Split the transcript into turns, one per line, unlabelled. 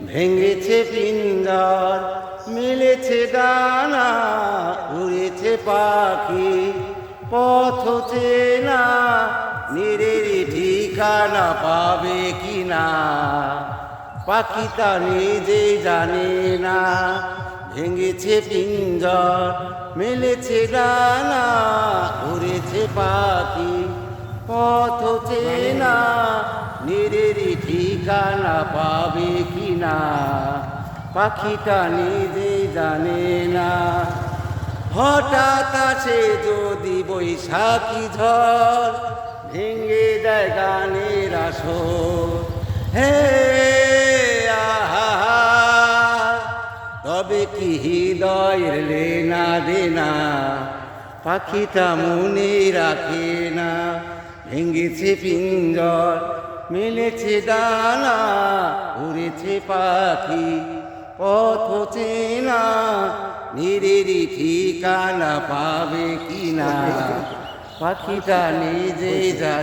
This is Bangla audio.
ভেঙেছে পিঞ্জর, মেলেছে ডানা, উড়েছে পাখি পথ চেনা, নিরের ঠিকানা পাবে কিনা পাখিটা নিজেই জানে না। ভেঙেছে পিঞ্জর, মেলেছে ডানা, উড়েছে পাখি পথ চেনা, নিরের ঠিকানা পাবে কিনা পাখিটা নিজেই জানে না। হঠাৎ আসে যদি বৈশাখী ঝড়, ভেঙে দেয় গানের আসর, হে আহা, তবে কি হৃদয়ের লেনা দেনা পাখিটা মনে রাখে না। ভেঙেছে পিঞ্জর, মেলেছে ডানা, উড়েছে পাখি পথ চেনা, নিরের ঠিকানা পাবে কিনা পাখিটা নিজে জানে।